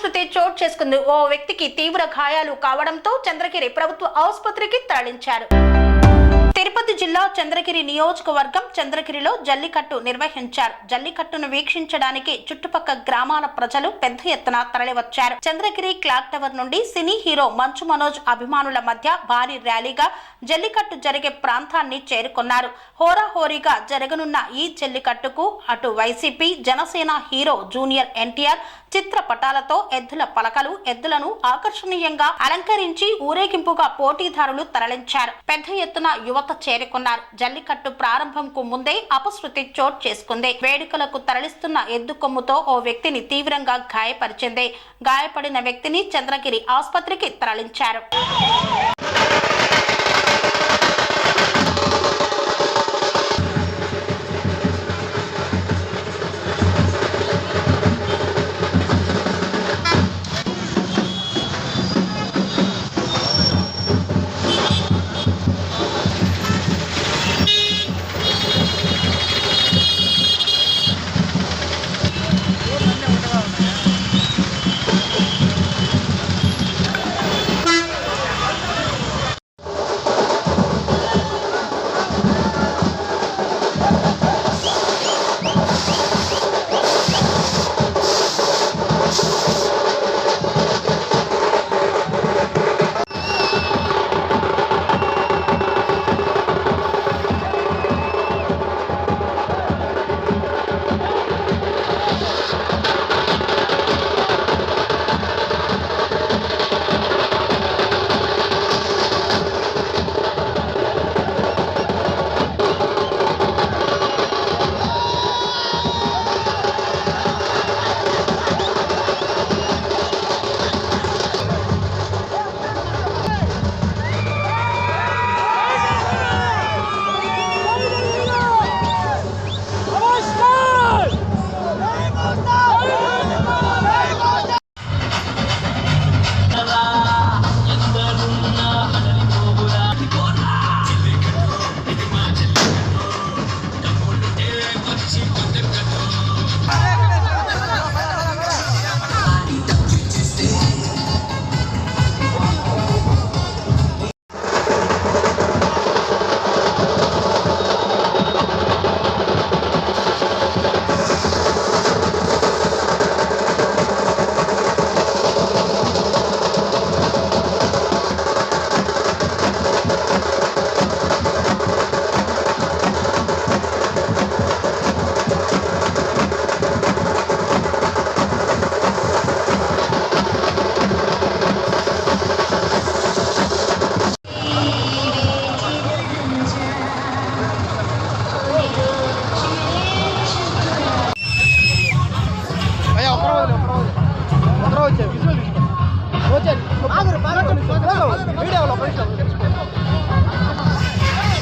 అపశృతి చోటు చేసుకుంది. ఓ వ్యక్తికి తీవ్ర గాయాలు కావడంతో చంద్రగిరి ప్రభుత్వ ఆసుపత్రికి తరలించారు. తిరుపతి జిల్లా చంద్రగిరి నియోజకవర్గం చంద్రగిరిలో జల్లికట్టు నిర్వహించారు. జల్లికట్టును వీక్షించడానికి చుట్టుపక్కల గ్రామాల ప్రజలు పెద్ద ఎత్తున తరలివచ్చారు. చంద్రగిరి క్లాక్ టవర్ నుండి సినీ హీరో మంచు మనోజ్ అభిమానుల మధ్య భారీ ర్యాలీగా జల్లికట్టు జరిగే ప్రాంతాన్ని చేరుకున్నారు. హోరాహోరీగా జరగనున్న ఈ జల్లికట్టుకు అటు వైసీపీ, జనసేన హీరో జూనియర్ ఎన్టీఆర్ చిత్రపటాలతో ఎద్దుల పలకలు, ఎద్దులను ఆకర్షణీయంగా అలంకరించి ఊరేగింపుగా పోటీదారులు తరలించారు. పెద్ద ఎత్తున యువత చేరుకున్నారు. జల్లికట్టు ప్రారంభంకు ముందే అపశృతి చోటు చేసుకుంది. వేడుకలకు తరలిస్తున్న ఎద్దు కొమ్ముతో ఓ వ్యక్తిని తీవ్రంగా గాయపరిచింది. గాయపడిన వ్యక్తిని చంద్రగిరి ఆసుపత్రికి తరలించారు.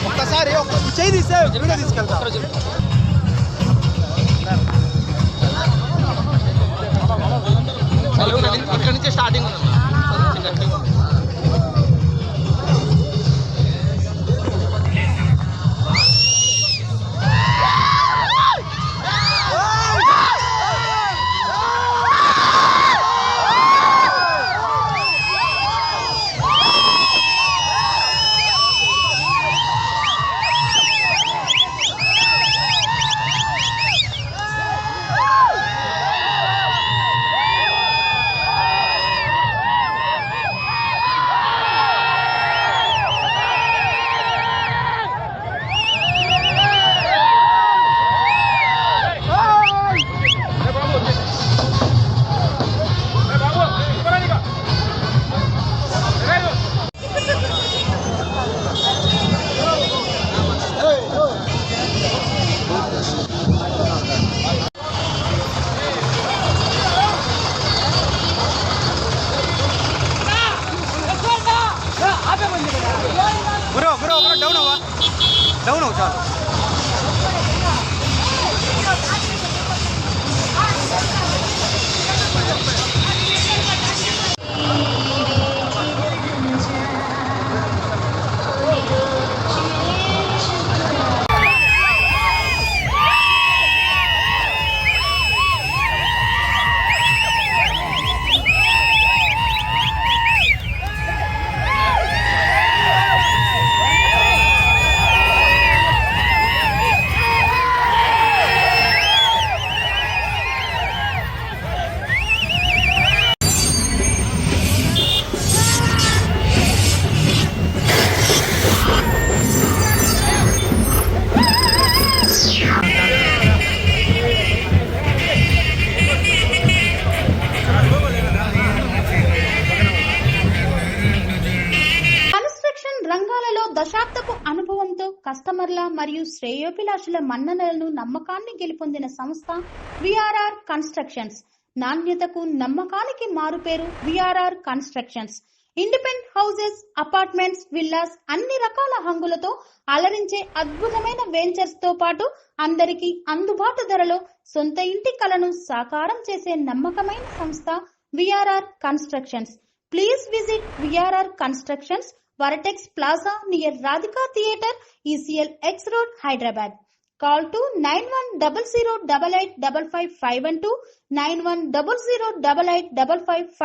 ఒక్కసారి చేయి తీస్తే వీడియో తీసుకెళ్తా. ఇక్కడ నుంచి స్టార్టింగ్ ఉంది. డెవలపర్ల మరియు శ్రేయోభిలాషుల మన్ననలను నమ్మకాన్ని గెలుపొందిన సంస్థ విఆర్ఆర్ కన్స్ట్రక్షన్స్. నాణ్యతకు నమ్మకానికి మారుపేరు VRR constructions. Independent houses, apartments, villas అన్ని రకాల హంగులతో అలరించే అద్భుతమైన వెంచర్స్ తో పాటు అందరికీ అందుబాటు ధరలో సొంత ఇంటి కలను సాకారం చేసే నమ్మకమైన సంస్థ VRR constructions. Please visit VRR Constructions, Varatex Plaza near Radhika Theatre, ECL X Road, Hyderabad. Call to 9100885551 9100885559.